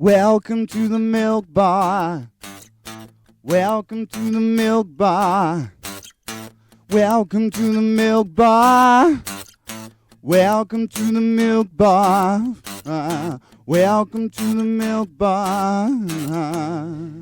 Welcome to the milk bar. Welcome to the milk bar. Welcome to the milk bar. Welcome to the milk bar. Welcome to the milk bar.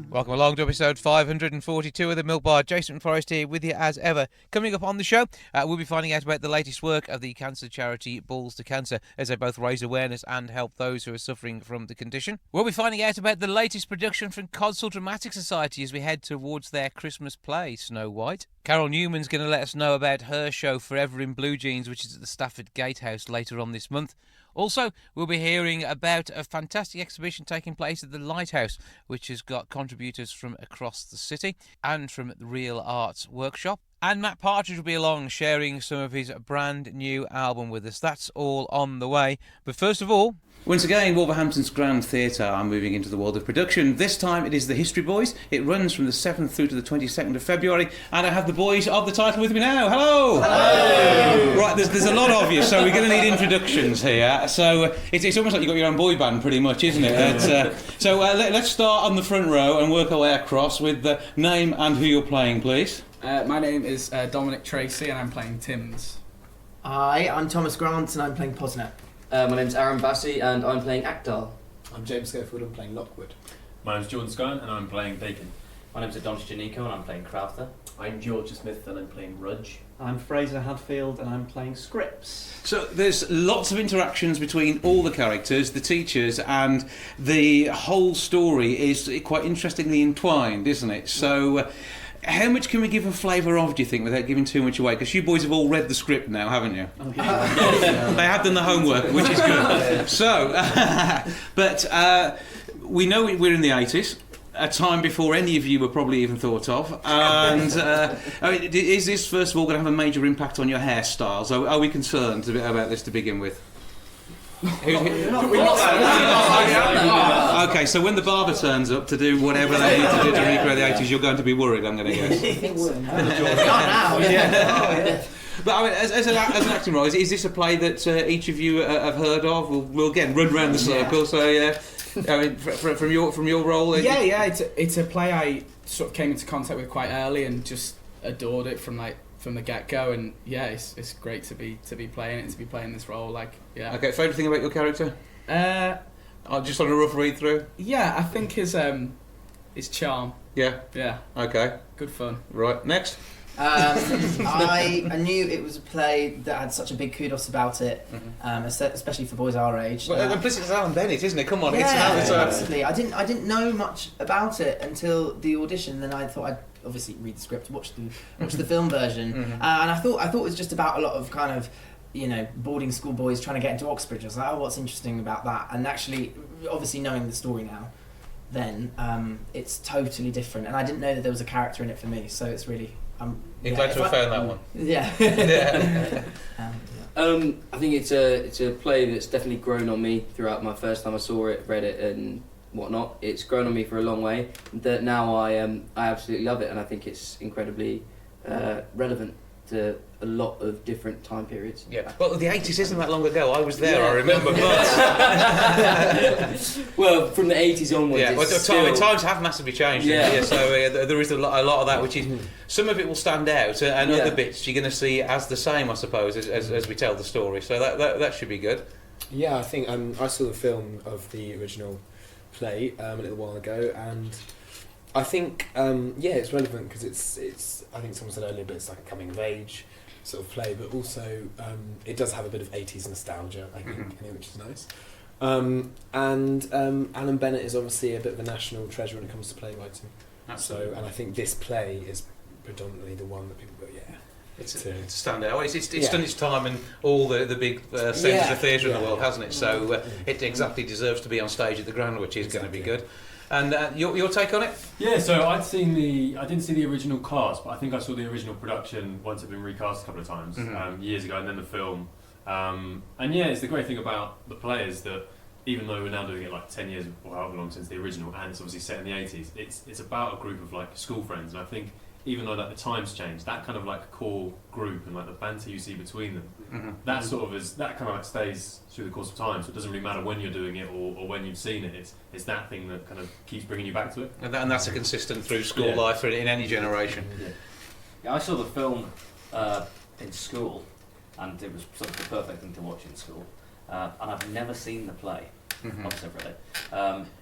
Welcome along to episode 542 of the Milk Bar. Jason and Forrest here with you as ever. Coming up on the show, we'll be finding out about the latest work of the cancer charity Balls to Cancer, as they both raise awareness and help those who are suffering from the condition. We'll be finding out about the latest production from Codsall Dramatic Society as we head towards their Christmas play, Snow White. Carol Newman's going to let us know about her show Forever in Blue Jeans, which is at the Stafford Gatehouse later on this month. Also, we'll be hearing about a fantastic exhibition taking place at the Lighthouse, which has got contributors from across the city and from the Real Arts Workshop. And Mat Partridge will be along sharing some of his brand new album with us. That's all on the way. But first of all, once again, WolverhamptonGrand Theatre are moving into the world of production. This time it is the History Boys. It runs from the 7th through to the 22nd of February. And I have the boys of the title with me now. Hello! Hello! Right, there's a lot of you, so we're going to need introductions here. So it's almost like you've got your own boy band, pretty much, isn't it? Let's start on the front row and work our way across with the name and who you're playing, please. My name is Dominic Tracy and I'm playing Timms. Hi, I'm Thomas Grant and I'm playing Posnet. My name's Aaron Bassey and I'm playing Akdal. I'm James Schofield, I'm playing Lockwood. My name's Jordan Scone and I'm playing Bacon. My name's Adonis Janico and I'm playing Crafter. I'm George Smith and I'm playing Rudge. I'm Fraser Hadfield and I'm playing Scripps. So there's lots of interactions between all the characters, the teachers, and the whole story is quite interestingly entwined, isn't it? So how much can we give a flavour of, do you think, without giving too much away? Because you boys have all read the script now, haven't you? Oh, yeah. They have done the homework, which is good. So, but we know we're in the 80s, a time before any of you were probably even thought of. And is this, first of all, going to have a major impact on your hairstyles? Are we concerned about this to begin with? Okay, so when the barber turns up to do whatever they need to do to recreate the 80s, you're going to be worried, I'm going to guess. But I mean, as an acting role, is this a play that each of you have heard of? We'll again run round the circle. Yeah. So yeah, I mean, from your role. It's a play I sort of came into contact with quite early and just adored it from the get-go, and yeah, it's great to be playing it, to be playing this role. Okay, favourite thing about your character? Just on a rough read through. Yeah, I think his charm. Yeah. Yeah. Okay. Good fun. Right. Next. I knew it was a play that had such a big kudos about it, especially for boys our age. Well, implicit it's Alan Bennett, isn't it? Come on, absolutely. I didn't know much about it until the audition. Then I thought I'd obviously read the script, watch the film version, and I thought it was just about a lot of kind of, boarding school boys trying to get into Oxbridge. I was like, oh, what's interesting about that? And actually, obviously knowing the story now, then it's totally different. And I didn't know that there was a character in it for me, so it's really. You're glad to have found that one. Yeah. I think it's a play that's definitely grown on me throughout my first time I saw it, read it, and whatnot. It's grown on me for a long way. That now I absolutely love it, and I think it's incredibly relevant to a lot of different time periods. Yeah. Well, the 80s isn't that long ago. I was there. I remember. Well, from the 80s onwards. Yeah. Well, times have massively changed. Yeah. So there is a lot of that, which is some of it will stand out, and other bits you're going to see as the same, I suppose, as we tell the story. So that should be good. Yeah, I think I saw the film of the original play a little while ago, and I think it's relevant because it's I think someone said earlier, but it's like a coming of age sort of play, but also it does have a bit of 80s nostalgia, I think, which is nice. And Alan Bennett is obviously a bit of a national treasure when it comes to playwriting. Absolutely. So, and I think this play is predominantly the one that people go, it's a standout. Well, it's done its time in all the big centres of theatre in the world, hasn't it? So it exactly deserves to be on stage at the Grand, which is going to be good. And your take on it? Yeah, so I didn't see the original cast, but I think I saw the original production once it had been recast a couple of times years ago, and then the film. And yeah, it's the great thing about the play is that even though we're now doing it like 10 years or however long since the original, and it's obviously set in the 80s, it's about a group of like school friends, and I think even though like the times change, that kind of like core group and like the banter you see between them, Mm-hmm. that sort of is that kind of like stays through the course of time. So it doesn't really matter when you're doing it or when you've seen it. It's that thing that kind of keeps bringing you back to it. And that's a consistent through school Yeah. life in any generation. Yeah, I saw the film in school, and it was sort of the perfect thing to watch in school. And I've never seen the play. Mhm. Obviously, I've read it.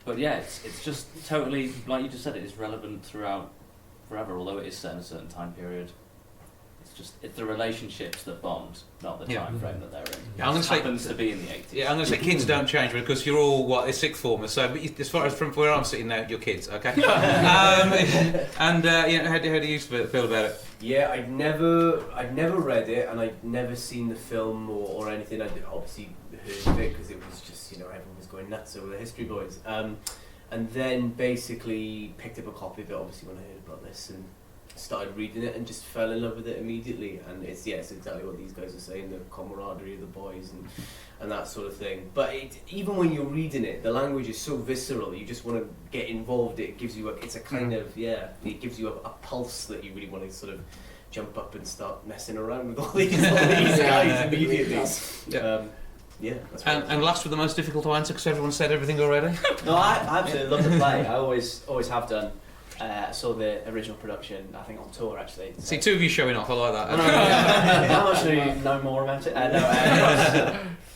But yeah, it's just totally, like you just said, it is relevant throughout forever, although it is set in a certain time period. It's the relationships that bond, not the Yeah. time frame that they're in. Yeah, I'm gonna It say- happens to be in the 80s. Yeah, I'm going to say kids don't change because you're all sixth formers. So, but as far as from where I'm sitting now, you're kids, okay? And how do you feel about it? Yeah, I'd never read it, and I'd never seen the film or anything. I'd obviously heard of it because it was just, everyone was going nuts over the History Boys. And then basically picked up a copy of it, obviously, when I heard about this, and started reading it and just fell in love with it immediately. And it's exactly what these guys are saying, the camaraderie of the boys and that sort of thing. But even when you're reading it, the language is so visceral, you just want to get involved. It gives you it's a kind of, it gives you a pulse that you really want to sort of jump up and start messing around with all these guys immediately. That's And last with the most difficult to answer because everyone said everything already. No, I absolutely love the play. I always have done. I saw the original production, I think on tour actually. See, two of you showing off. I like that. How much do you know more about it?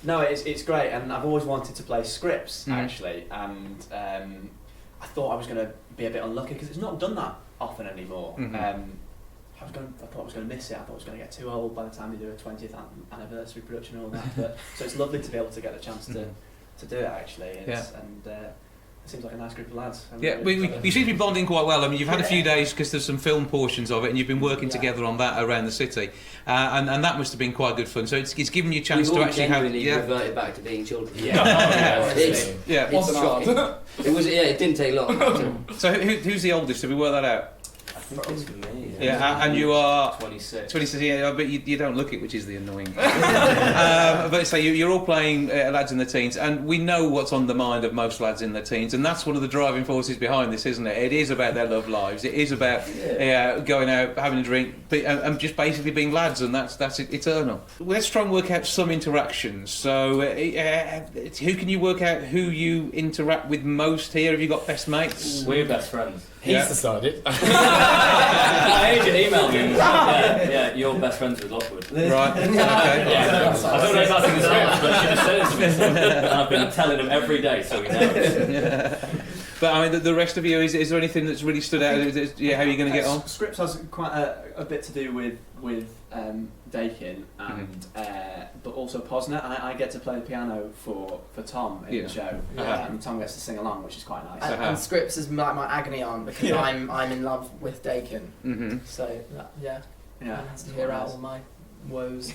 No, it's great, and I've always wanted to play scripts actually, and I thought I was going to be a bit unlucky because it's not done that often anymore. I thought I was going to miss it. I thought I was going to get too old by the time they do a 20th anniversary production and all that. But so it's lovely to be able to get the chance to do it actually. And it seems like a nice group of lads. Yeah, you seem to be bonding quite well. I mean, you've had a few days because there's some film portions of it, and you've been working together on that around the city, and that must have been quite good fun. So it's given you a chance to actually have reverted back to being children. It's shocking. It was it didn't take long. So who's the oldest? Have we worked that out? I think it's me. Yeah, and you are 26. 26, yeah, but you don't look it, which is the annoying. But so you're all playing lads in the teens, and we know what's on the mind of most lads in their teens, and that's one of the driving forces behind this, isn't it? It is about their love lives. It is about going out, having a drink, and just basically being lads, and that's eternal. Let's try and work out some interactions. So, who can you work out who you interact with most here? Have you got best mates? We're best friends. He's decided. Agent emailed me. Yeah, you're best friends with Lockwood. Right. Okay. Yeah. I don't know if that's in the script, but she just said it to me. And I've been telling him every day, so he knows. But I mean, the rest of you, is there anything that's really stood out? How are you going to get on? Scripts has quite a bit to do with Dakin and but also Posner. I get to play the piano for Tom in the show, and Tom gets to sing along, which is quite nice. And Scripps is like my agony aunt because I'm in love with Dakin. Mm-hmm. So has to hear out all my woes.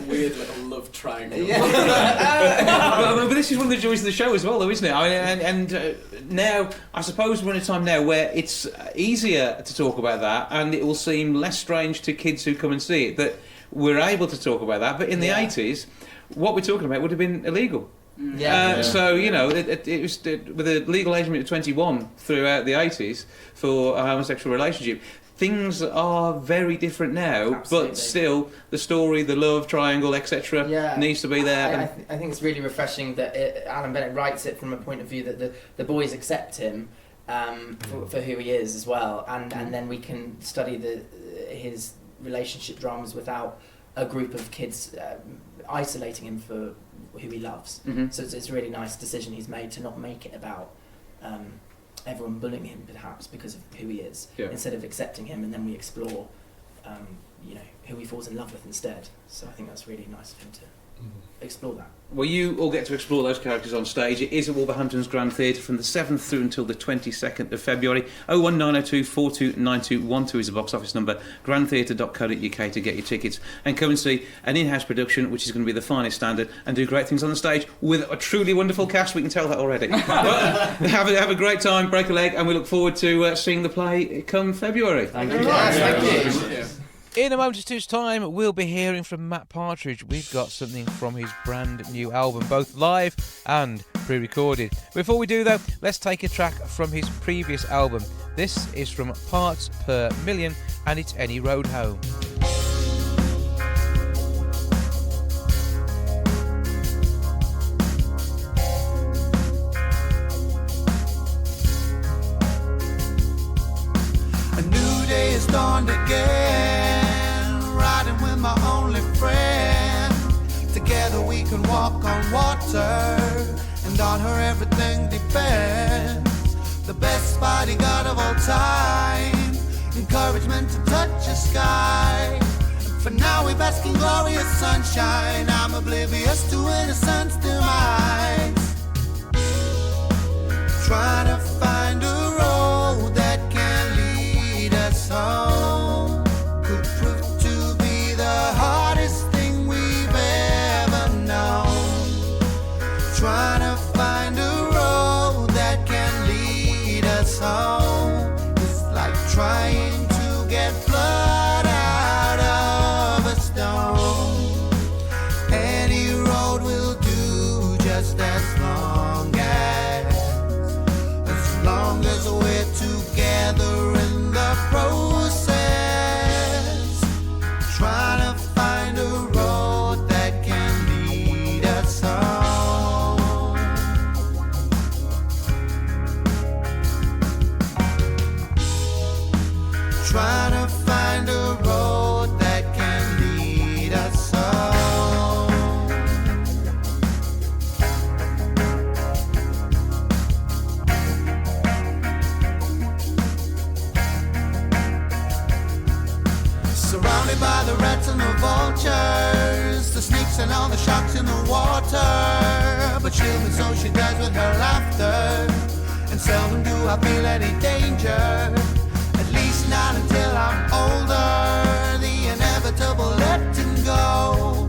Weird little love triangle. But this is one of the joys of the show as well, though, isn't it? I mean, and now, I suppose we're in a time now where it's easier to talk about that, and it will seem less strange to kids who come and see it that we're able to talk about that. But in the 80s, what we're talking about would have been illegal. So, it was with a legal age limit of 21 throughout the 80s for a homosexual relationship. Things are very different now, but still the story, the love triangle, etc. needs to be there. I think it's really refreshing that Alan Bennett writes it from a point of view that the boys accept him for who he is as well, and then we can study his relationship dramas without a group of kids isolating him for who he loves. So it's a really nice decision he's made to not make it about everyone bullying him perhaps because of who he is, instead of accepting him, and then we explore who he falls in love with instead. So I think that's really nice of him to explore that. Well, you all get to explore those characters on stage. It is at WolverhamptonGrand Theatre from the 7th through until the 22nd of February. 01902 429212 is the box office number, grandtheatre.co.uk to get your tickets, and come and see an in-house production which is going to be the finest standard and do great things on the stage with a truly wonderful cast. We can tell that already. But have a great time, break a leg, and we look forward to seeing the play come February. Thank you. Thank you. In a moment or two's time, we'll be hearing from Mat Partridge. We've got something from his brand new album, both live and pre-recorded. Before we do, though, let's take a track from his previous album. This is from Parts Per Million, and it's Any Road Home. A new day has dawned again, riding with my only friend. Together we can walk on water, and on her everything depends. The best bodyguard of all time, encouragement to touch the sky. For now we bask in glorious sunshine, I'm oblivious to innocence demise. Trying to find a road that can lead us home, could prove to be the hardest thing we've ever known. Trying to find a road that can lead us home, it's like trying to get blood out of a stone. Any road will do, just as long as we're together in the process. Trying to find a road that can lead us home. Trying to find a road that can lead us home. Surrounded by the rats and the vultures, the snakes and all the sharks in the water. But she'll be so she does with her laughter, and seldom do I feel any danger. At least not until I'm older, the inevitable letting go.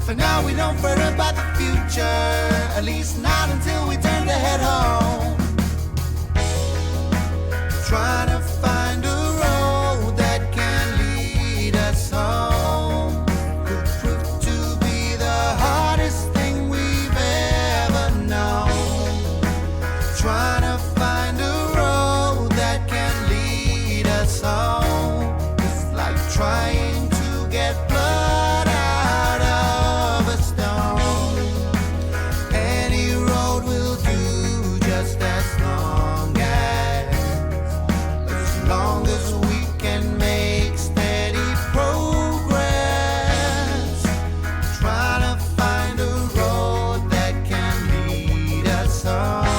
For now we don't fret about the future, at least not until we turn to head home. Trying to find a road that can lead us home, could prove to be the hardest thing we've ever known. Trying to find a road that can lead us home, it's like trying to get blood out of a stone. Any road will do, just as long as we can make steady progress. Trying to find a road that can lead us home.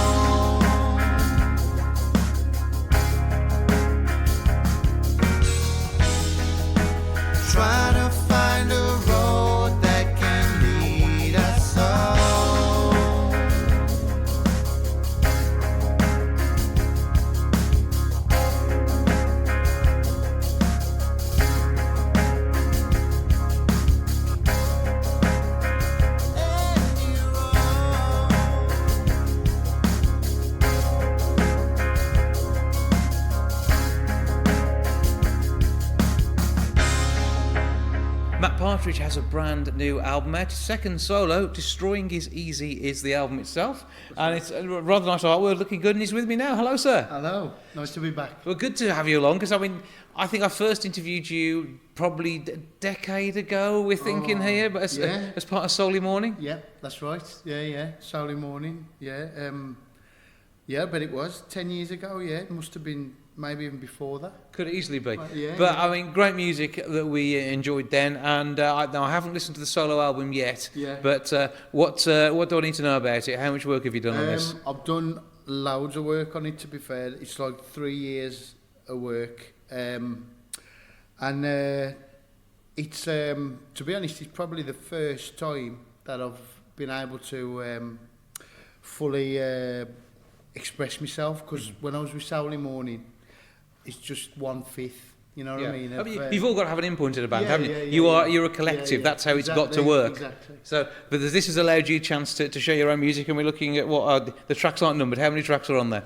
Trying to find a road that can lead us home. Mat Partridge has a brand new album out. His second solo, Destroying Is Easy, is the album itself. And it's a rather nice artwork, looking good, and he's with me now. Hello, sir. Hello, nice to be back. Well, good to have you along, because I think I first interviewed you probably a decade ago, we're thinking here, but as part of Solely Morning. Yeah, that's right. Yeah, Solely Morning. Yeah, but it was 10 years ago. Yeah, it must have been maybe even before that. Could easily be. Yeah, but I mean, great music that we enjoyed then, and I haven't listened to the solo album yet. Yeah. But what do I need to know about it? How much work have you done on this? I've done loads of work on it. To be fair, it's like 3 years of work, and it's to be honest, it's probably the first time that I've been able to fully express myself. Because when I was with Solely Morning, it's just 1/5. You know what I mean? You've all got to have an input in a band, haven't you? You're a collective. That's how it's got to work. Exactly. So, but this has allowed you a chance to share your own music, and we're looking at what are the tracks aren't numbered. How many tracks are on there?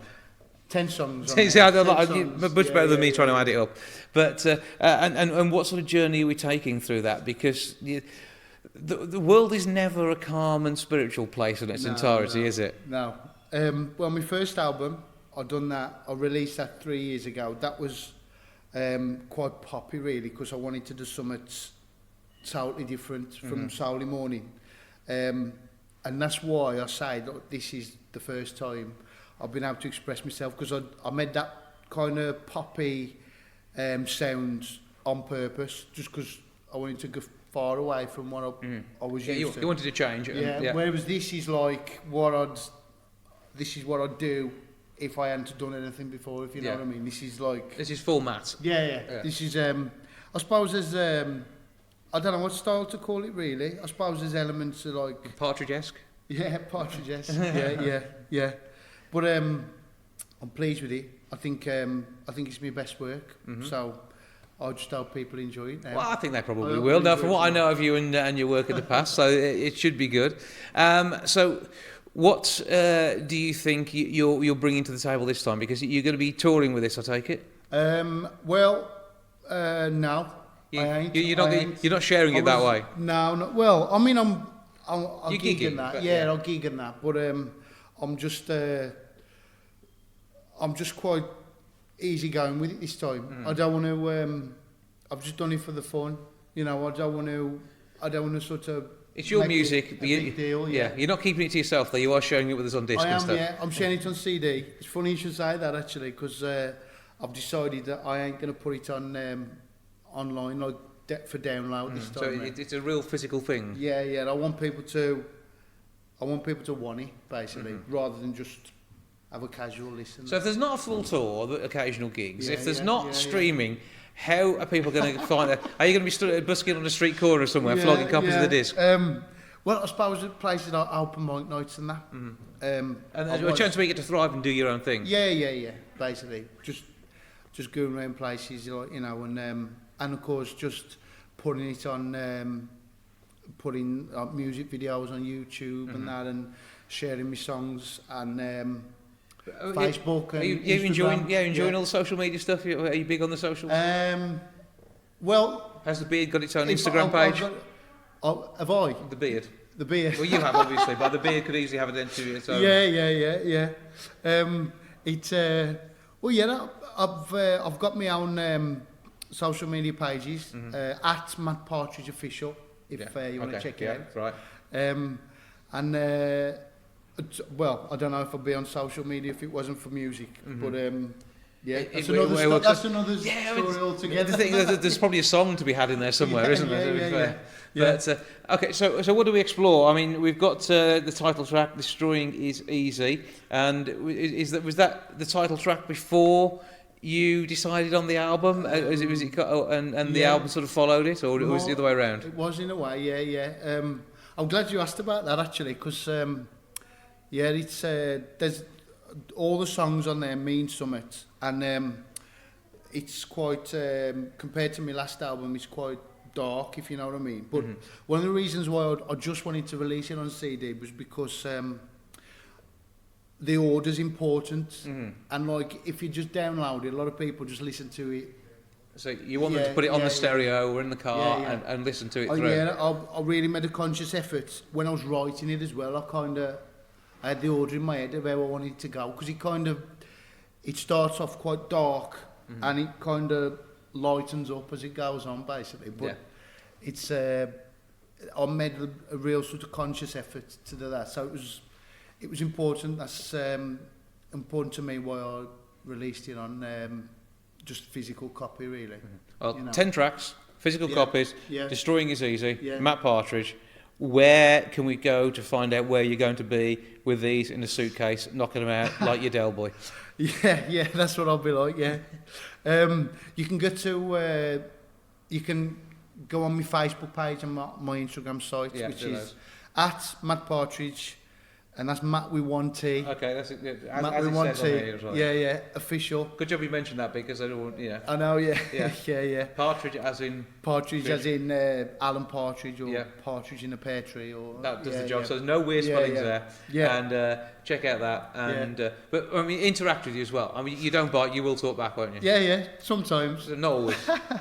10 songs. See, much better than me trying to add it up. But and what sort of journey are we taking through that? Because the world is never a calm and spiritual place in its entirety, is it? No. Well, my first album, I've done that. I released that 3 years ago. That was quite poppy, really, because I wanted to do something totally different from Solely Morning. And that's why I say that this is the first time I've been able to express myself, because I made that kind of poppy sounds on purpose, just because I wanted to go far away from what I was used to. You wanted to change. Yeah. Whereas this is like this is what I'd do if I hadn't done anything before, if you know what I mean. This is like... This is full Mat. Yeah. This is, I suppose there's, I don't know what style to call it really. I suppose there's elements of like... Partridge-esque? Yeah, Partridge-esque. yeah. But I'm pleased with it. I think it's my best work. So I just hope people enjoy it now. Well, I think they probably will. Now, from what I know of you and your work in the past, so it should be good. So... What do you think you're bringing to the table this time? Because you're going to be touring with this, I take it. No, I ain't. You're not sharing it that way. No. Well, I mean, I'm gigging that. Yeah, I'll gig in that. But I'm just quite easy going with it this time. I don't want to. I've just done it for the fun. You know, I don't want to sort of. It's your music. Big deal, yeah. You're not keeping it to yourself, though. You are sharing it with us on disc and stuff. Yeah. I'm sharing it on CD. It's funny you should say that, actually, because I've decided that I ain't going to put it on online, like for download this time. So it's a real physical thing. Yeah. I want people to want it, basically, rather than just have a casual listen. So if there's not a full tour, the occasional gigs, if there's not streaming... How are people going to find that? Are you going to be busking on a street corner somewhere, flogging copies of the disc? Well, I suppose at places like open mic nights and that. And there's a chance to get to thrive and do your own thing. Yeah. Basically, just going around places, like, you know, and of course just putting it on, putting music videos on YouTube and that, and sharing my songs and. Facebook and enjoying all the social media stuff? Are you big on the socials? Well... Has the beard got its own Instagram page? Have I? The beard? The beard. Well, you have, obviously, but the beard could easily have it into its own. Yeah. I've got my own social media pages, at Mat Partridge Official, if you want to check it out. Right. Well, I don't know if I'd be on social media if it wasn't for music, but that's another story altogether. The thing, there's probably a song to be had in there somewhere, isn't there? Yeah. But okay, so what do we explore? I mean, we've got the title track, "Destroying Is Easy," and was that the title track before you decided on the album? The album sort of followed it, or was it the other way around? It was in a way, yeah. I'm glad you asked about that, actually, because. It's there's all the songs on there mean something, and it's quite compared to my last album, it's quite dark, if you know what I mean. But one of the reasons why I just wanted to release it on CD was because the order's important, and like if you just download it, a lot of people just listen to it. So you want them to put it on the stereo or in the car and listen to it through? I really made a conscious effort when I was writing it as well. I had the order in my head of how I wanted it to go, because it starts off quite dark and it kind of lightens up as it goes on, basically. But it's I made a real sort of conscious effort to do that. So it was important. That's important to me why I released it on just physical copy, really. Well, 10 tracks, physical copies. Destroying Is Easy. Mat Partridge. Where can we go to find out where you're going to be with these in a suitcase, knocking them out like your Del Boy? Yeah, that's what I'll be like, yeah. You can go to, you can go on my Facebook page and my Instagram site, which is at Mat Partridge, and that's Mat with one T. Okay, that's it. Mat with one T. Well. Yeah, official. Good job you mentioned that, because I don't want, I know, yeah. Partridge as in... Partridge as in Alan Partridge, or partridge in a pear tree, or... That does the job, so there's no weird spellings there. Yeah. And check out that. And but, I mean, interact with you as well. I mean, you don't bite, you will talk back, won't you? Yeah, sometimes. Not always.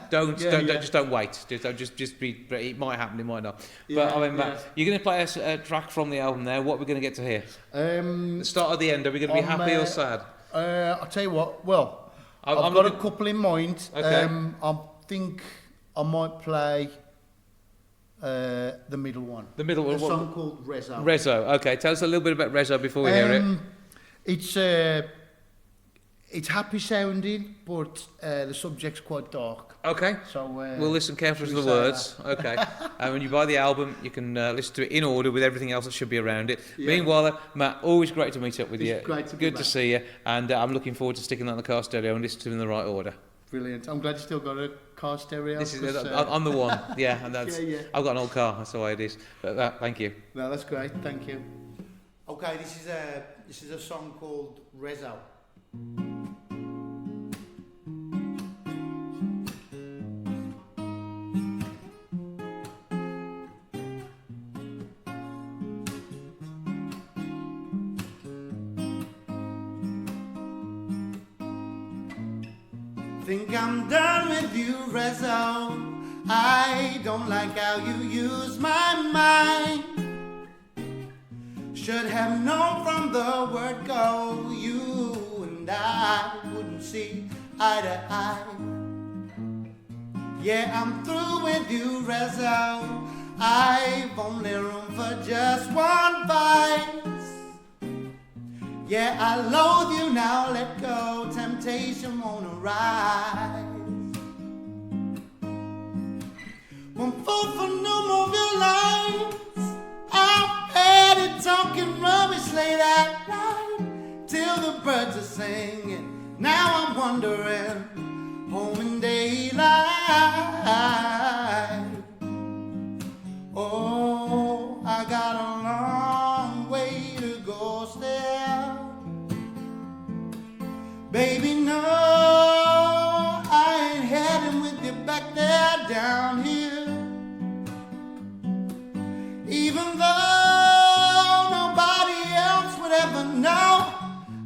Just don't wait. Just be... It might happen, it might not. But, I mean, Matt, you're going to play us a track from the album there. What are we going to get to hear? The start or the end? Are we going to be happy or sad? I'll tell you what. Well, I'm I've got a couple in mind. Okay. I think I might play the middle one. The middle one. A song called Rezo. Rezo. Okay, tell us a little bit about Rezo before we hear it. It's happy sounding, but the subject's quite dark. Okay. So We'll listen carefully to the we say words. Okay. And when you buy the album, you can listen to it in order with everything else that should be around it. Yeah. Meanwhile, Matt, always great to meet up with you. It's great to be Good to back. see you. And I'm looking forward to sticking that in the car stereo and listening to it in the right order. Brilliant. I'm glad you still got a car stereo. This is 'cause, I'm the one. Yeah, and that's. Yeah. I've got an old car. That's the way it is. But thank you. No, that's great. Thank you. Okay, this is a song called Rezo. Think I'm done with you, Rezo. I don't like how you use my mind. Should have known from the word go, you and I wouldn't see eye to eye. Yeah, I'm through with you, Rezo. I've only room for just one vice. Yeah, I loathe you now, let go, temptation won't arise. Won't fall for no more of your lines. I've had it talking rubbish late at night, till the birds are singing, now I'm wondering, home in daylight. Oh, I got a long way to go still. Baby, no, I ain't heading with you back there down here. Even though nobody else would ever know,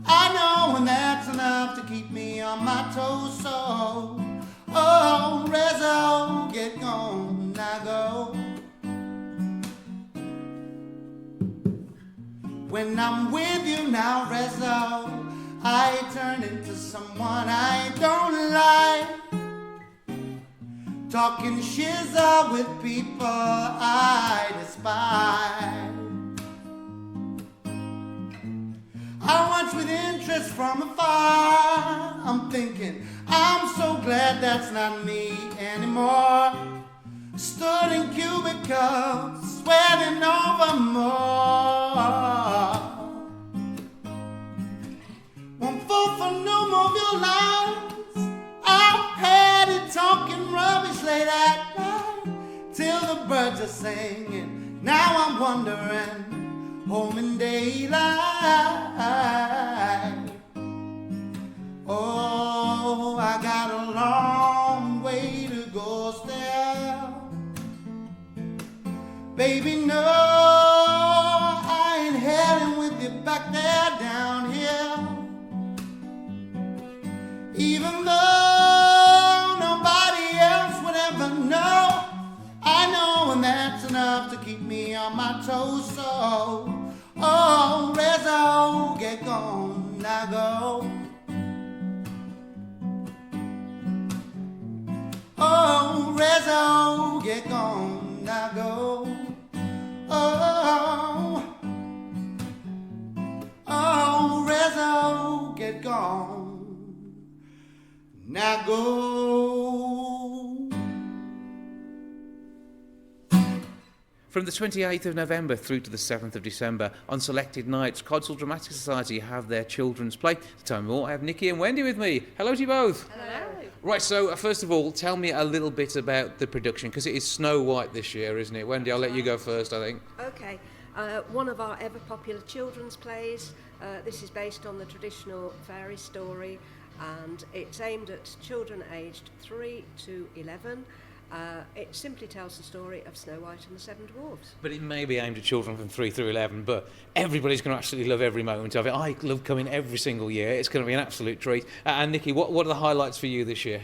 I know, and that's enough to keep me on my toes. So, oh, Rezo, get gone, now go. When I'm with you now, Rezo, I turn into someone I don't like. Talking shizza with people I despise. I watch with interest from afar. I'm thinking, I'm so glad that's not me anymore. Stood in cubicles, sweating over more. Won't fall for no more of your lines. I've had it talking rubbish late at night, till the birds are singing, now I'm wondering, home in daylight. Oh, I got a long way to go still. Baby, no, I ain't heading with you back there down here. Even though nobody else would ever know, I know, and that's enough to keep me on my toes. So, oh, Rezo, get gone, now go. Oh, Rezo, get gone, now go. Oh, Rezo, get gone, now go. From the 28th of November through to the 7th of December, on selected nights, Codsall Dramatic Society have their children's play. To tell me more, I have Nikki and Wendy with me. Hello to you both. Hello. Right, so first of all, tell me a little bit about the production, because it is Snow White this year, isn't it? Wendy, I'll let you go first, I think. Okay. One of our ever popular children's plays. This is based on the traditional fairy story, and it's aimed at children aged 3 to 11. It simply tells the story of Snow White and the Seven Dwarfs. But it may be aimed at children from 3 through 11, but everybody's going to absolutely love every moment of it. I love coming every single year. It's going to be an absolute treat. And Nikki, what are the highlights for you this year?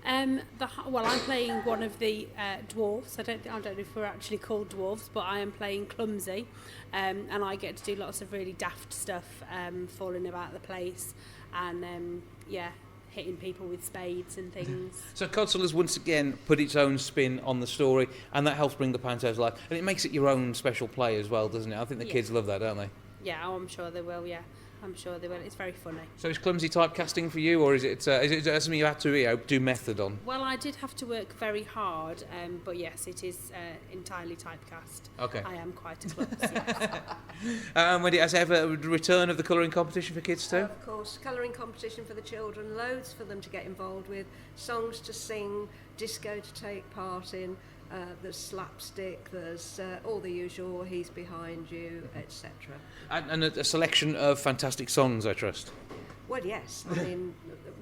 Well, I'm playing one of the dwarves. I don't know if we're actually called dwarves, but I am playing Clumsy, and I get to do lots of really daft stuff, falling about the place, and hitting people with spades and things. So Codsall has once again put its own spin on the story, and that helps bring the pantos alive, and it makes it your own special play as well, doesn't it? I think the kids love that, don't they? Yeah, I'm sure they will. Yeah. I'm sure they will. It's very funny. So is Clumsy typecasting for you, or is it something you had to do method on? Well, I did have to work very hard, but yes, it is entirely typecast. Okay. I am quite a klutz, yes. And Wendy, has ever a return of the colouring competition for kids too? Of course, colouring competition for the children, loads for them to get involved with, songs to sing, disco to take part in. There's slapstick, there's all the usual, he's behind you, etc. And a selection of fantastic songs, I trust. Well, yes, I mean,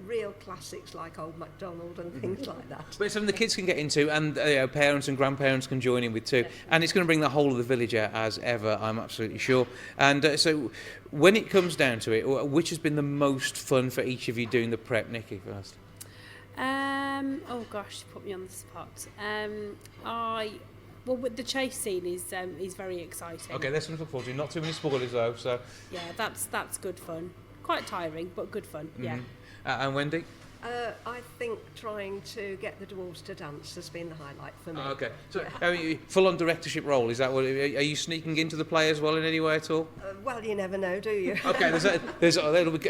real classics like Old MacDonald and things like that. But it's something the kids can get into, and parents and grandparents can join in with too. And it's going to bring the whole of the village out as ever, I'm absolutely sure. And so when it comes down to it, which has been the most fun for each of you doing the prep? Nikki first. Oh gosh, you put me on the spot. With the chase scene is very exciting. Okay, there's something to look forward to. Not too many spoilers though, so. Yeah, that's good fun. Quite tiring, but good fun. Mm-hmm. Yeah. And Wendy? I think trying to get the dwarves to dance has been the highlight for me. Okay, so full-on directorship role, is that what? Are you sneaking into the play as well in any way at all? Well, you never know, do you? Okay,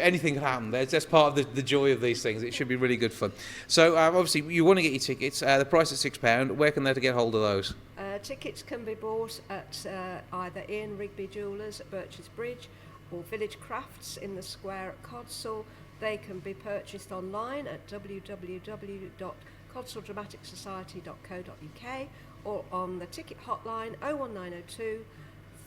anything can happen. That's part of the joy of these things. It should be really good fun. So obviously, you want to get your tickets. The price is £6. Where can they get hold of those? Tickets can be bought at either Ian Rigby Jewellers at Birches Bridge or Village Crafts in the Square at Codsall. They can be purchased online at www.codsalldramatic.society.co.uk or on the ticket hotline 01902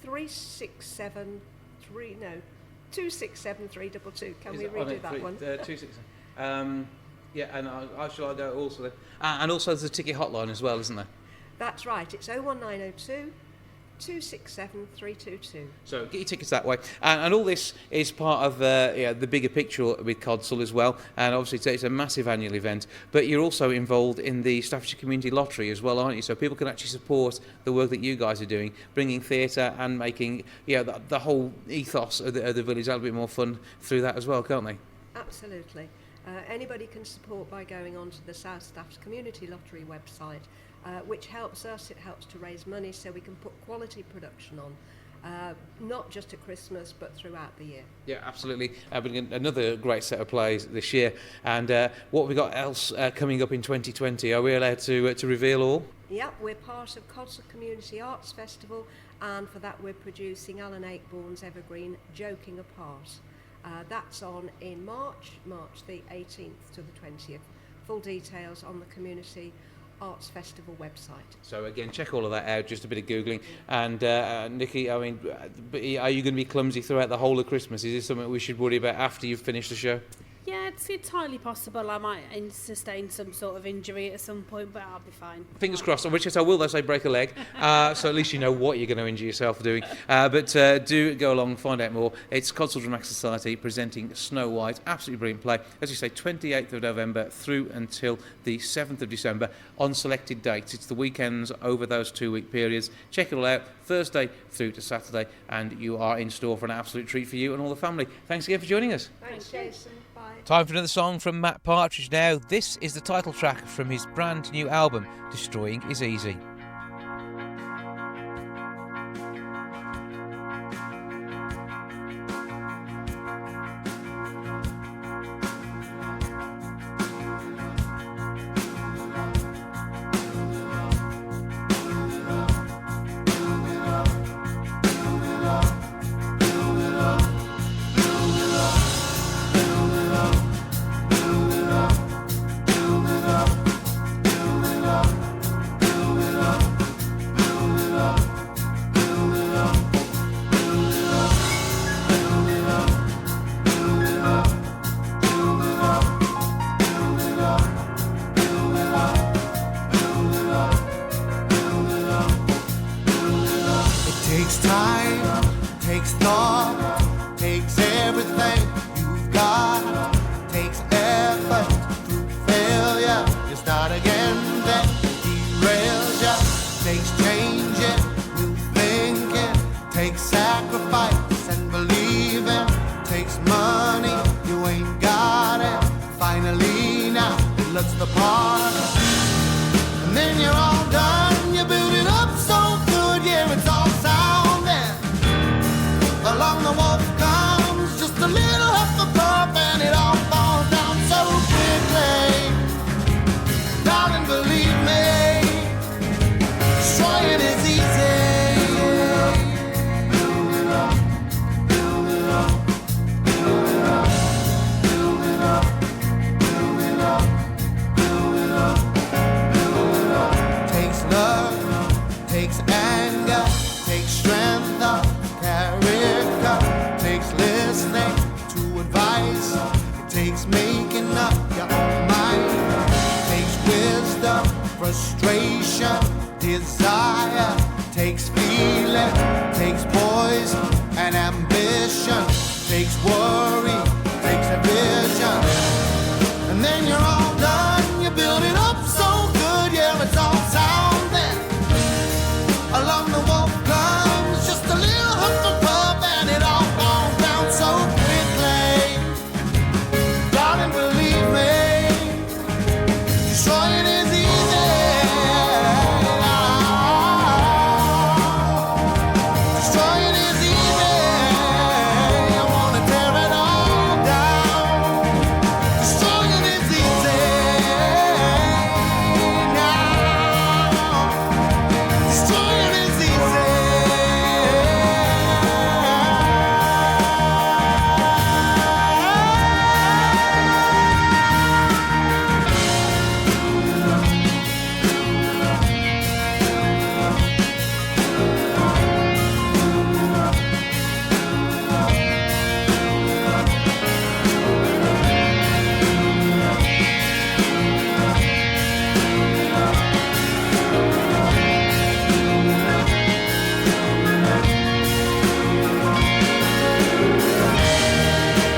267 322. Can we redo that one? 267. Yeah, and shall I go also then? And also there's a ticket hotline as well, isn't there? That's right. It's 01902 267 322. So get your tickets that way, and all this is part of the bigger picture with Codsall as well. And obviously it's a massive annual event, but you're also involved in the Staffordshire Community Lottery as well, aren't you? So people can actually support the work that you guys are doing, bringing theatre and making the whole ethos of the village a little bit more fun through that as well, can't they? Absolutely. Anybody can support by going onto the South Staffs Community Lottery website, which helps us. It helps to raise money so we can put quality production on, not just at Christmas but throughout the year. Yeah, absolutely. Another great set of plays this year. And what have we got else coming up in 2020? Are we allowed to reveal all? Yeah, we're part of Codsall Community Arts Festival, and for that we're producing Alan Ayckbourn's evergreen Joking Apart. That's on in March the 18th to the 20th. Full details on the Community Arts Festival website. So again, check all of that out, just a bit of Googling. And Nikki, I mean, are you going to be clumsy throughout the whole of Christmas? Is this something we should worry about after you've finished the show? Yeah, it's entirely possible. I might sustain some sort of injury at some point, but I'll be fine. Fingers crossed. In which case I will, though, say break a leg. So at least you know what you're going to injure yourself doing. But do go along and find out more. It's Codsall Dramatic Society presenting Snow White. Absolutely brilliant play. As you say, 28th of November through until the 7th of December on selected dates. It's the weekends over those 2-week periods. Check it all out, Thursday through to Saturday, and you are in store for an absolute treat for you and all the family. Thanks again for joining us. Thanks, Jason. Bye. Time for another song from Mat Partridge now. This is the title track from his brand new album, Destroying Is Easy. takes money, you ain't got it. Finally now, it looks the part. And then you're all done, you build it up so good, yeah, it's all sounding. Along the wolf comes just a little huff of puff, and it all falls down so quickly. Darling, believe me, destroying is easy. Build it up, build it up, build it up, build it up, build it up, build it up, build it up. Takes love, takes anger, takes strength of character, takes listening to advice, it takes making up your own mind, takes wisdom, frustration, desire, takes feeling, takes poise and ambition, takes worry, takes a vision. And then you're all done, you build it up so good, yeah, it's all sounding. Along the wolf comes just a little huff of puff, and it all falls down so quickly. Darling, believe me, destroying is easy. Destroying is easy. I wanna tear it all down. Destroying is easy now. Destroying is easy.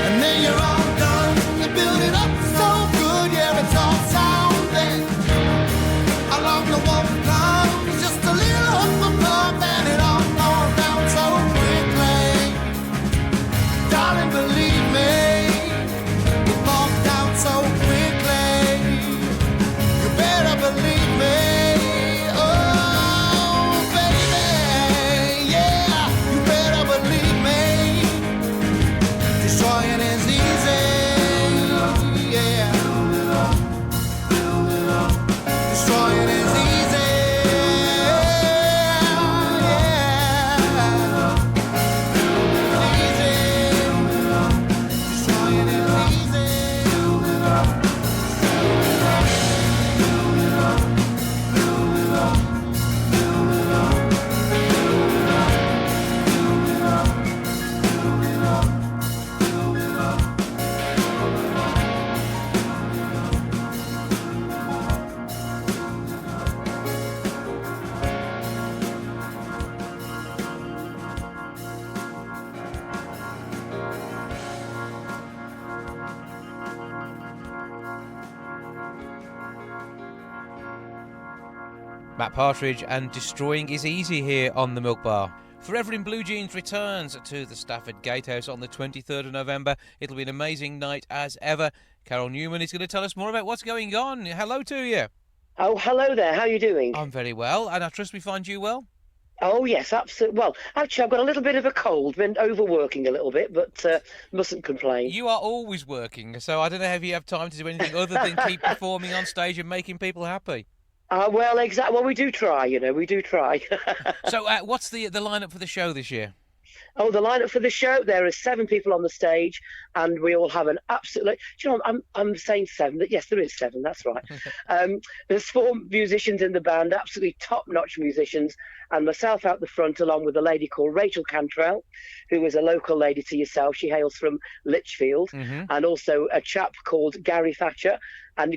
And then you're all done, you build it up so good, yeah, it's all sounding. Along the wolf comes just a little huff of puff, and it all falls down so quickly. Darling, believe me, it falls down so quickly. You better believe me, oh baby, yeah, you better believe me. Destroying is easy, yeah. Destroying is easy, yeah. Easy. Destroying is easy. Mat Partridge and Destroying is Easy here on the Milk Bar. Forever in Blue Jeans returns to the Stafford Gatehouse on the 23rd of November. It'll be an amazing night as ever. Carol Newman is going to tell us more about what's going on. Hello to you. Oh, hello there. How are you doing? I'm very well, and I trust we find you well. Oh, yes, absolutely. Well, actually, I've got a little bit of a cold, been overworking a little bit, but mustn't complain. You are always working, so I don't know if you have time to do anything other than keep performing on stage and making people happy. Well, exactly. Well, we do try, we do try. So what's the lineup for the show this year? Oh, the lineup for the show, there are 7 people on the stage, and we all have an absolute... Do you know, I'm saying 7, but yes, there is 7, that's right. There's 4 musicians in the band, absolutely top-notch musicians, and myself out the front, along with a lady called Rachel Cantrell, who is a local lady to yourself. She hails from Lichfield, and also a chap called Gary Thatcher, and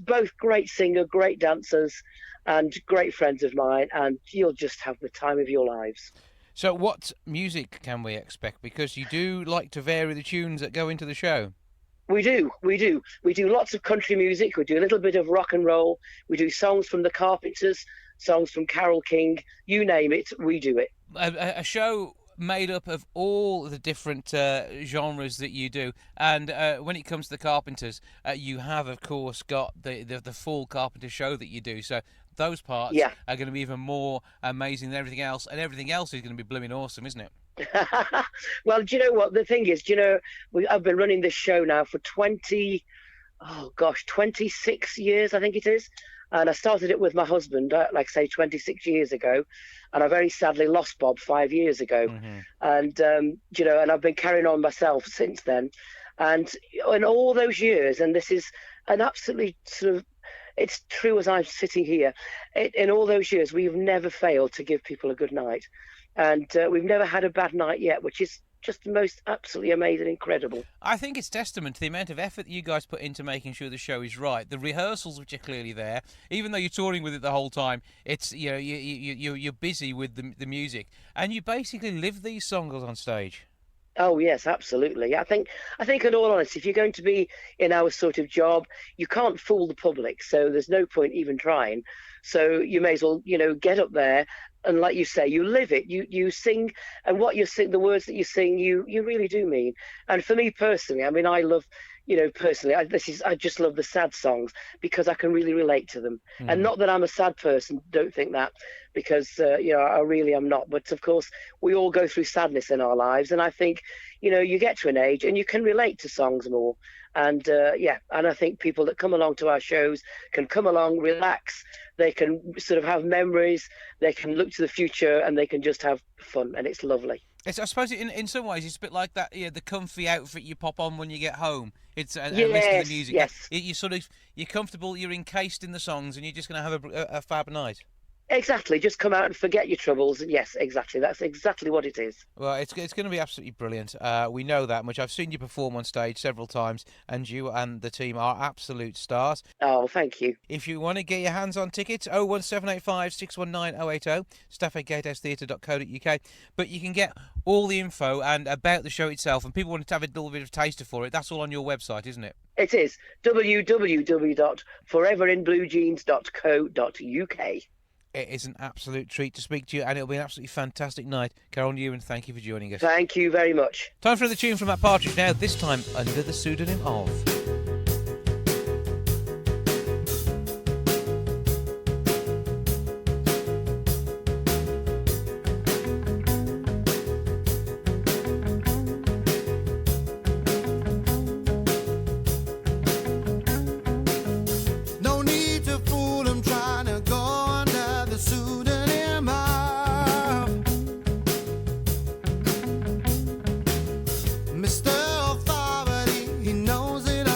both great singer, great dancers, and great friends of mine, and you'll just have the time of your lives. So what music can we expect? Because you do like to vary the tunes that go into the show. We do. We do lots of country music. We do a little bit of rock and roll. We do songs from the Carpenters, songs from Carole King. You name it, we do it. A show made up of all the different genres that you do, and when it comes to the Carpenters, you have of course got the full Carpenter show that you do, so those parts are going to be even more amazing than everything else, and everything else is going to be blooming awesome, isn't it? Well, do you know what the thing is? Do you know, I've been running this show now for 26 years, I think it is. And I started it with my husband, like I say, 26 years ago. And I very sadly lost Bob 5 years ago. And, you know, and I've been carrying on myself since then. And in all those years, and this is an absolutely sort of, it's true as I'm sitting here, in all those years, we've never failed to give people a good night. And we've never had a bad night yet, which is just the most absolutely amazing, incredible. I think it's testament to the amount of effort that you guys put into making sure the show is right. The rehearsals, which are clearly there, even though you're touring with it the whole time, it's, you know, you're busy with the music, and you basically live these songs on stage. Oh yes, absolutely. I think in all honesty, if you're going to be in our sort of job, you can't fool the public, so there's no point even trying. So you may as well, you know, get up there and, like you say, you live it. You sing, and what you sing, the words that you sing, you really do mean. And for me personally, I mean, I love, you know, personally, I just love the sad songs because I can really relate to them. And not that I'm a sad person, don't think that, because you know, I really am not. But of course, we all go through sadness in our lives, and I think, you know, you get to an age and you can relate to songs more. And and I think people that come along to our shows can come along, relax. They can sort of have memories. They can look to the future, and they can just have fun, and it's lovely. I suppose in some ways it's a bit like that. Yeah, the comfy outfit you pop on when you get home. It's and listen to the music. Yes. You're comfortable. You're encased in the songs, and you're just going to have a fab night. Exactly. Just come out and forget your troubles. Yes, exactly. That's exactly what it is. Well, it's going to be absolutely brilliant. We know that much. I've seen you perform on stage several times, and you and the team are absolute stars. Oh, thank you. If you want to get your hands on tickets, 01785 619 080, staffordgatehousetheatre.co.uk. But you can get all the info and about the show itself, and people want to have a little bit of taster for it. That's all on your website, isn't it? It is www.foreverinbluejeans.co.uk. It is an absolute treat to speak to you, and it'll be an absolutely fantastic night. Carol Newman, thank you for joining us. Thank you very much. Time for the tune from Mat Partridge now, this time under the pseudonym of... No need to fool them trying to go under the pseudonym of Mr. Authority. He knows it all.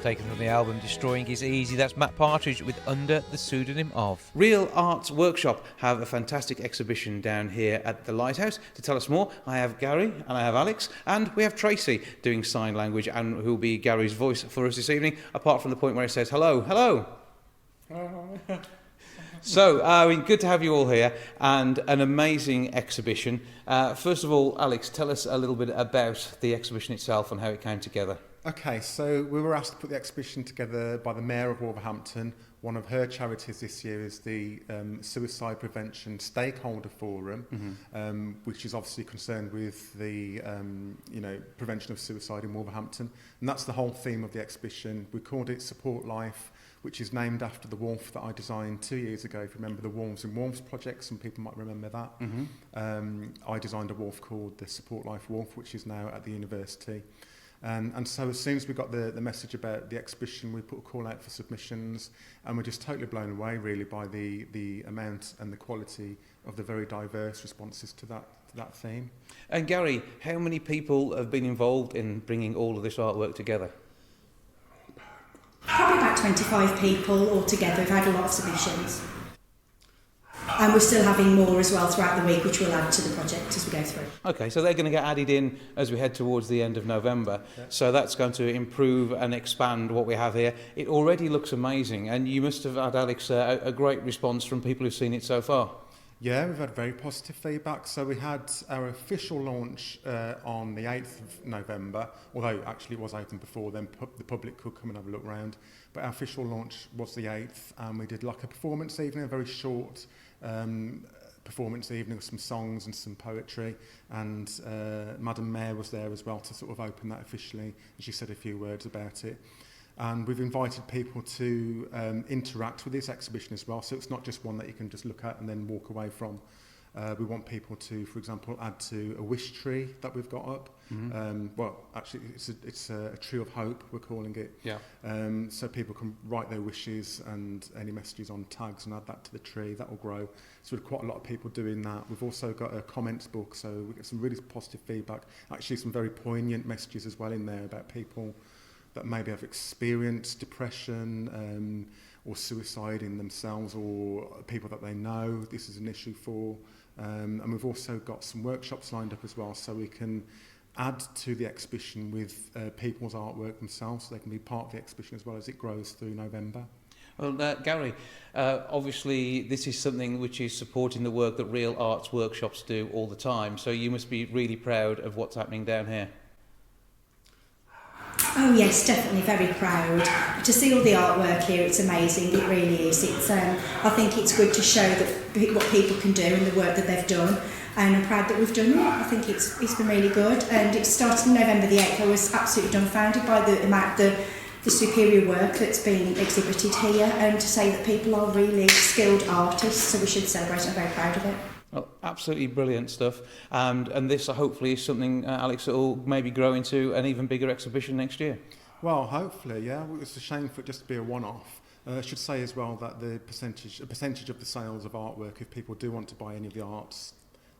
taken from the album Destroying Is Easy. That's Mat Partridge with Under the Pseudonym of. Real Arts Workshop have a fantastic exhibition down here at the Lighthouse. To tell us more, I have Gary and I have Alex and we have Tracy doing sign language and who will be Gary's voice for us this evening, apart from the point where he says hello. Hello! So, good to have you all here, and an amazing exhibition. First of all, Alex, tell us a little bit about the exhibition itself and how it came together. Okay, so we were asked to put the exhibition together by the Mayor of Wolverhampton. One of her charities this year is the Suicide Prevention Stakeholder Forum, which is obviously concerned with the prevention of suicide in Wolverhampton. And that's the whole theme of the exhibition. We called it Support Life, which is named after the wolf that I designed 2 years ago. If you remember the Wolves and Wolves project, some people might remember that. I designed a wolf called the Support Life Wolf, which is now at the university. And so as soon as we got the message about the exhibition, we put a call out for submissions, and we're just totally blown away really by the amount and the quality of the very diverse responses to that theme. And Gary, how many people have been involved in bringing all of this artwork together? Probably about 25 people altogether. We've had a lot of submissions. And we're still having more as well throughout the week, which we'll add to the project as we go through. Okay, so they're going to get added in as we head towards the end of November. Yeah. So that's going to improve and expand what we have here. It already looks amazing, and you must have had, Alex, a great response from people who've seen it so far. Yeah, we've had very positive feedback. So we had our official launch on the 8th of November, although actually it was open before then, the public could come and have a look round. But our official launch was the 8th, and we did like a performance evening, a very short performance evening with some songs and some poetry, and Madam Mayor was there as well to sort of open that officially, and she said a few words about it. And we've invited people to interact with this exhibition as well, so it's not just one that you can just look at and then walk away from. We want people to, for example, add to a wish tree that we've got up. Well, actually, it's a tree of hope, we're calling it. Yeah. So people can write their wishes and any messages on tags and add that to the tree. That will grow. So we've got quite a lot of people doing that. We've also got a comments book, so we get some really positive feedback. Actually, some very poignant messages as well in there about people that maybe have experienced depression or suicide in themselves, or people that they know this is an issue for. And we've also got some workshops lined up as well, so we can add to the exhibition with people's artwork themselves, so they can be part of the exhibition as well as it grows through November. Well, Gary, obviously this is something which is supporting the work that Real Arts Workshops do all the time, so you must be really proud of what's happening down here. Oh yes, definitely very proud. To see all the artwork here, it's amazing, it really is. I think it's good to show that what people can do and the work that they've done, and I'm proud that we've done it. I think it's been really good, and it started November the 8th. I was absolutely dumbfounded by the amount, the superior work that's been exhibited here, and to say that people are really skilled artists, so we should celebrate it. I'm very proud of it. Well, absolutely brilliant stuff, and this hopefully is something, Alex, that will maybe grow into an even bigger exhibition next year. Well, hopefully, yeah. It's a shame for it just to be a one-off. I should say as well that a percentage of the sales of artwork, if people do want to buy any of the arts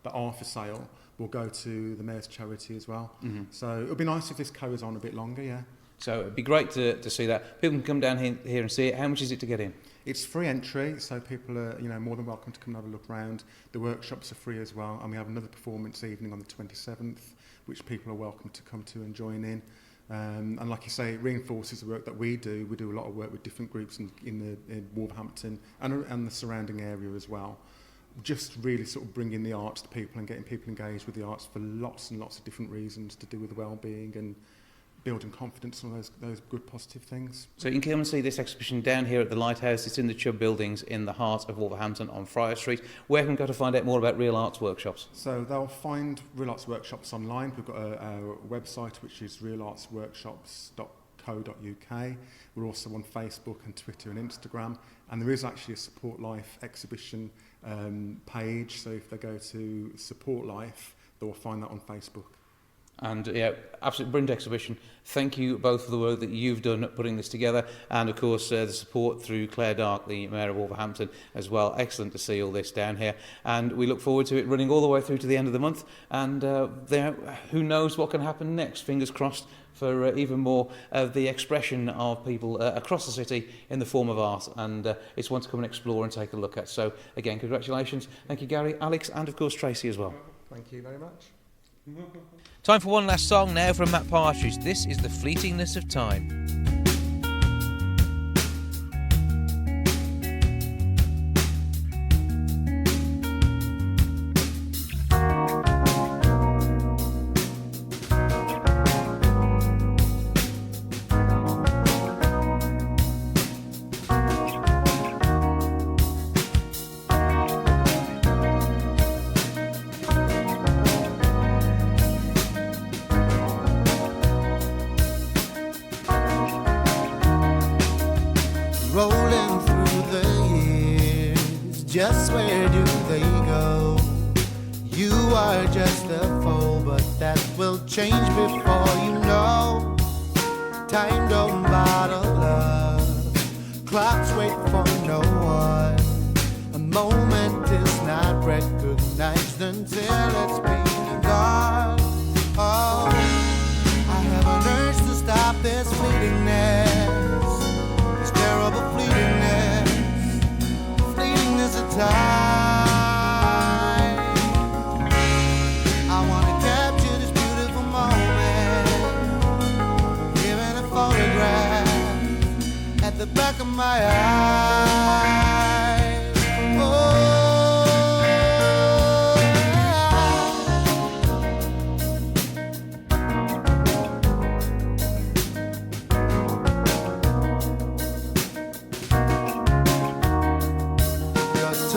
that are for sale, will go to the Mayor's charity as well. So it would be nice if this carries on a bit longer, yeah. So it'd be great to see that. People can come down here and see it. How much is it to get in? It's free entry, so people are more than welcome to come and have a look around. The workshops are free as well, and we have another performance evening on the 27th, which people are welcome to come to and join in. And like you say, it reinforces the work that we do. We do a lot of work with different groups in Wolverhampton and the surrounding area as well. Just really sort of bringing the arts to people and getting people engaged with the arts for lots and lots of different reasons to do with well-being and building confidence and those good positive things. So you can come and see this exhibition down here at the Lighthouse. It's in the Chubb buildings in the heart of Wolverhampton on Friar Street. Where can we go to find out more about Real Arts Workshops? So they'll find Real Arts Workshops online. We've got our website, which is realartsworkshops.co.uk. We're also on Facebook and Twitter and Instagram. And there is actually a Support Life exhibition page. So if they go to Support Life, they'll find that on Facebook. And yeah, absolutely brilliant exhibition. Thank you both for the work that you've done putting this together, and of course the support through Claire Dark, the Mayor of Wolverhampton, as well. Excellent to see all this down here, and we look forward to it running all the way through to the end of the month. And who knows what can happen next? Fingers crossed for even more of the expression of people across the city in the form of art, and it's one to come and explore and take a look at. So again, congratulations. Thank you, Gary, Alex, and of course Tracy as well. Thank you very much. Time for one last song now from Mat Partridge. This is The Fleetingness of Time. Rolling through the years, just where do they go? You are just a foe, but that will change before you know. Time don't bottle love, clocks wait for no one. A moment is not recognized until it's been gone. Oh, I have an urge to stop this fleetingness. Terrible fleetingness of time. I want to capture this beautiful moment, here in a photograph at the back of my eye. Oh.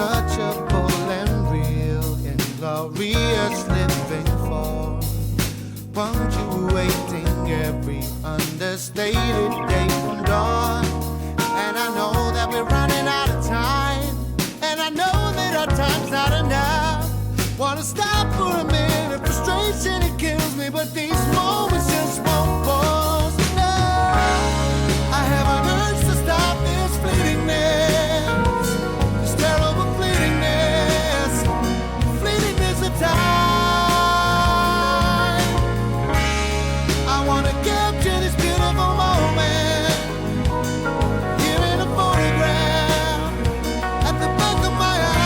Touchable and real in glorious living form, punctuating every understated day from dawn. And I know that we're running out of time, and I know that our time's not enough. Wanna stop for a minute, frustration it kills me, but these moments just won't pause. No, I have an urge to stop this fleetingness. I want to capture this beautiful moment, here in a photograph at the back of my eyes.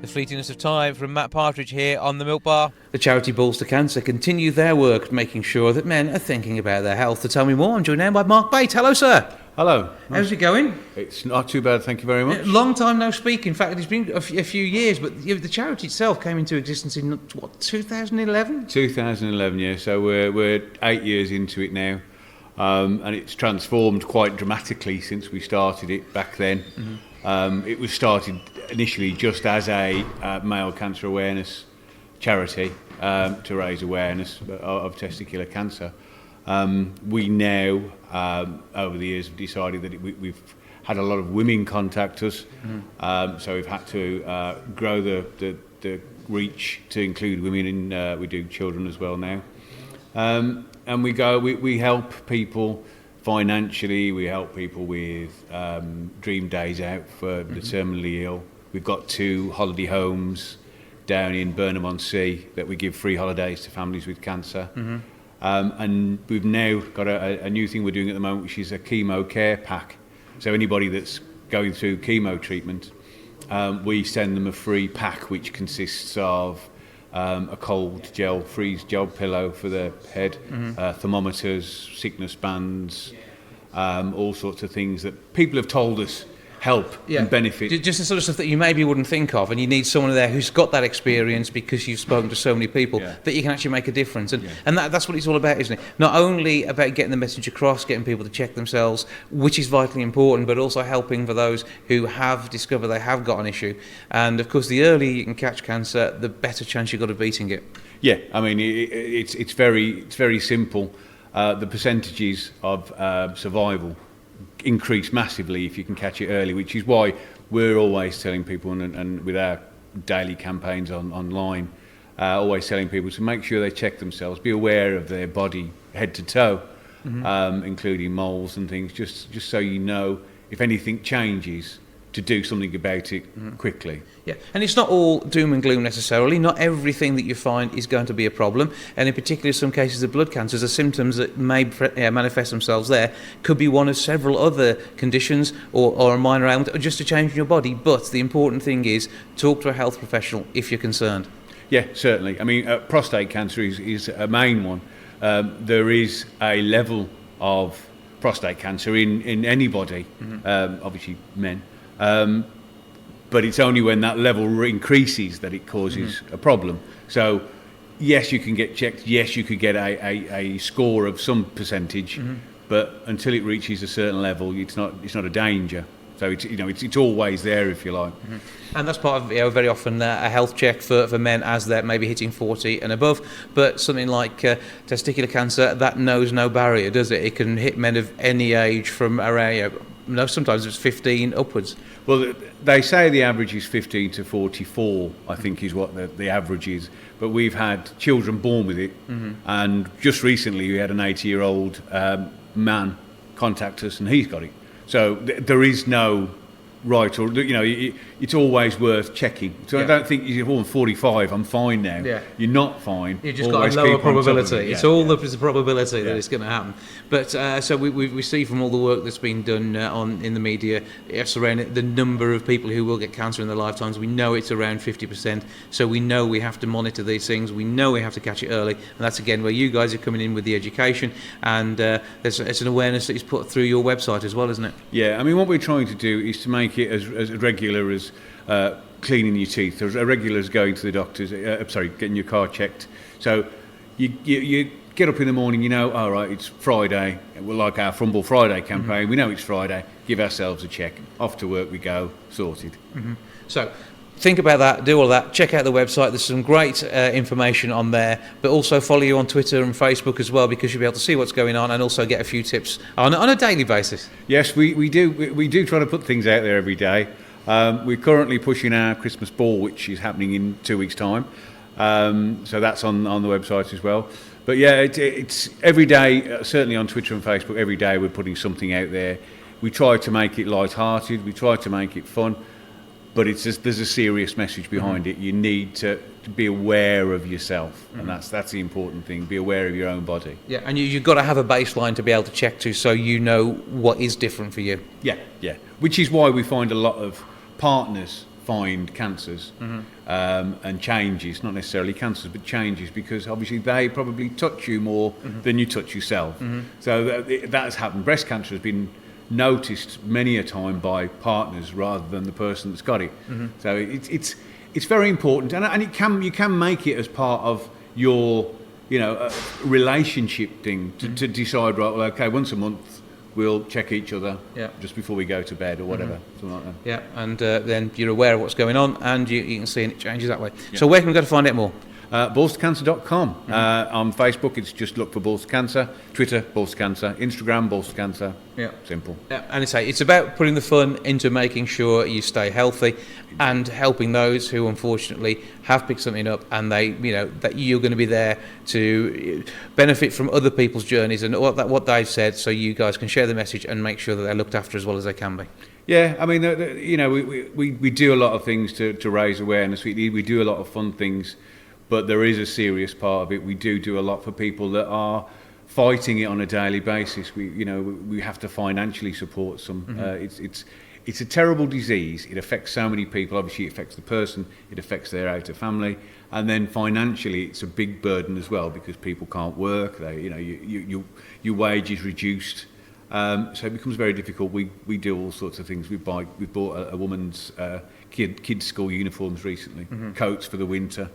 The fleetiness of time from Mat Partridge here on the Milk Bar. The charity Balls to Cancer continue their work making sure that men are thinking about their health. To tell me more, I'm joined now by Mark Bates. Hello, sir. Hello. How's it going? It's not too bad, thank you very much. Long time no speak. In fact, it's been a few years, but the charity itself came into existence in, 2011? 2011, yeah. So we're 8 years into it now. And it's transformed quite dramatically since we started it back then. Mm-hmm. It was started initially just as a male cancer awareness charity to raise awareness of testicular cancer. We now, over the years, have decided that we've had a lot of women contact us, so we've had to grow the reach to include women in. We do children as well now, and we help people financially. We help people with dream days out for the terminally ill. We've got 2 holiday homes down in Burnham-on-Sea that we give free holidays to families with cancer. And we've now got a new thing we're doing at the moment, which is a chemo care pack. So anybody that's going through chemo treatment, we send them a free pack which consists of a cold gel, freeze gel pillow for the head, thermometers, sickness bands, all sorts of things that people have told us help and benefit. Just the sort of stuff that you maybe wouldn't think of, and you need someone there who's got that experience because you've spoken to so many people that you can actually make a difference. And that's what it's all about, isn't it? Not only about getting the message across, getting people to check themselves, which is vitally important, but also helping for those who have discovered they have got an issue. And of course, the earlier you can catch cancer, the better chance you've got of beating it. Yeah, I mean, it's very simple. The percentages of survival increase massively if you can catch it early, which is why we're always telling people, and with our daily campaigns online, always telling people to make sure they check themselves, be aware of their body head to toe, including moles and things, just so you know if anything changes, to do something about it quickly. Yeah, and it's not all doom and gloom necessarily. Not everything that you find is going to be a problem, and in particular some cases of blood cancers, the symptoms that may manifest themselves there could be one of several other conditions or a minor ailment or just a change in your body. But the important thing is talk to a health professional if you're concerned. Yeah, certainly. I mean, prostate cancer is a main one. There is a level of prostate cancer in anybody, obviously men. But it's only when that level increases that it causes a problem. So, yes, you can get checked. Yes, you could get a score of some percentage, but until it reaches a certain level, it's not a danger. So it's always there, if you like. And that's part of very often a health check for men as they're maybe hitting 40 and above. But something like testicular cancer, that knows no barrier, does it? It can hit men of any age from around. Sometimes it's 15 upwards. Well, they say the average is 15 to 44, I think is what the average is. But we've had children born with it. And just recently we had an 80-year-old man contact us and he's got it. So there is no right or, it's always worth checking. So I don't think you're born 45, I'm fine now. Yeah. You're not fine. You've just got a lower probability. It's all the probability that it's going to happen. But so we see from all the work that's been done in the media surrounding the number of people who will get cancer in their lifetimes. We know it's around 50%. So we know we have to monitor these things. We know we have to catch it early. And that's again where you guys are coming in with the education. And it's an awareness that is put through your website as well, isn't it? Yeah, I mean, what we're trying to do is to make it as regular as cleaning your teeth, as regular as going to the doctors, getting your car checked. So you get up in the morning, all right, it's Friday, we're like our Frumble Friday campaign, we know it's Friday, give ourselves a check, off to work we go, sorted. So think about that, do all that, check out the website, there's some great information on there, but also follow you on Twitter and Facebook as well, because you'll be able to see what's going on and also get a few tips on a daily basis. Yes, we do try to put things out there every day. We're currently pushing our Christmas ball, which is happening in 2 weeks' time, so that's on the website as well. But yeah, it's every day, certainly on Twitter and Facebook, every day we're putting something out there. We try to make it light-hearted, we try to make it fun, but there's a serious message behind it. You need to be aware of yourself, and that's the important thing. Be aware of your own body. Yeah, and you've got to have a baseline to be able to check to, so you know what is different for you. Yeah. Which is why we find a lot of partners find cancers and changes, not necessarily cancers, but changes, because obviously they probably touch you more than you touch yourself. So that has happened. Breast cancer has been noticed many a time by partners rather than the person that's got it. So it's very important, and you can make it as part of your relationship thing to decide, right, well, okay, once a month we'll check each other just before we go to bed or whatever, something like that. Yeah, and then you're aware of what's going on, and you can see, and it changes that way. So where can we go to find out more? Ballstocancer.com. On Facebook, it's just look for Balls to Cancer. Twitter, Balls to Cancer. Instagram, Balls to Cancer. Yeah. Simple. Yeah, and it's about putting the fun into making sure you stay healthy and helping those who unfortunately have picked something up, and they, that you're going to be there to benefit from other people's journeys and what they've said, so you guys can share the message and make sure that they're looked after as well as they can be. Yeah, I mean, we do a lot of things to raise awareness. We do a lot of fun things. But there is a serious part of it. We do a lot for people that are fighting it on a daily basis. We have to financially support some. It's a terrible disease. It affects so many people. Obviously, it affects the person. It affects their outer family, and then financially, it's a big burden as well, because people can't work. Your wage is reduced, so it becomes very difficult. We do all sorts of things. We bought a woman's kids' school uniforms recently, coats for the winter.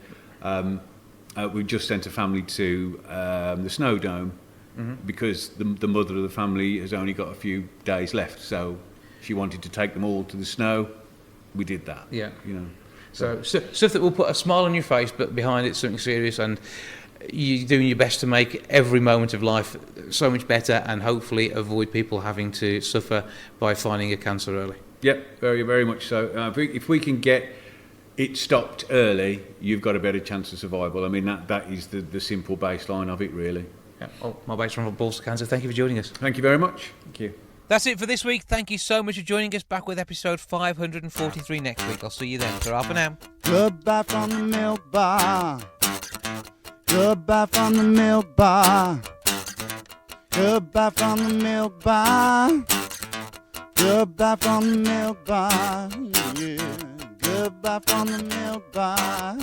We just sent a family to the Snow Dome because the mother of the family has only got a few days left, so she wanted to take them all to the snow. We did that. Yeah, So stuff that will put a smile on your face, but behind it something serious, and you're doing your best to make every moment of life so much better, and hopefully avoid people having to suffer by finding a cancer early. Yep, very, very much so. If we can get it stopped early, you've got a better chance of survival. I mean, that is the simple baseline of it, really. Yeah. Oh, my base from Balls to Cancer. Thank you for joining us. Thank you very much. Thank you. That's it for this week. Thank you so much for joining us. Back with episode 543 next week. I'll see you then. Ta-ra for now. Goodbye from the milk bar. Goodbye from the milk bar. Goodbye from the milk bar. Goodbye from the milk bar. Yeah. Goodbye from the milk bar.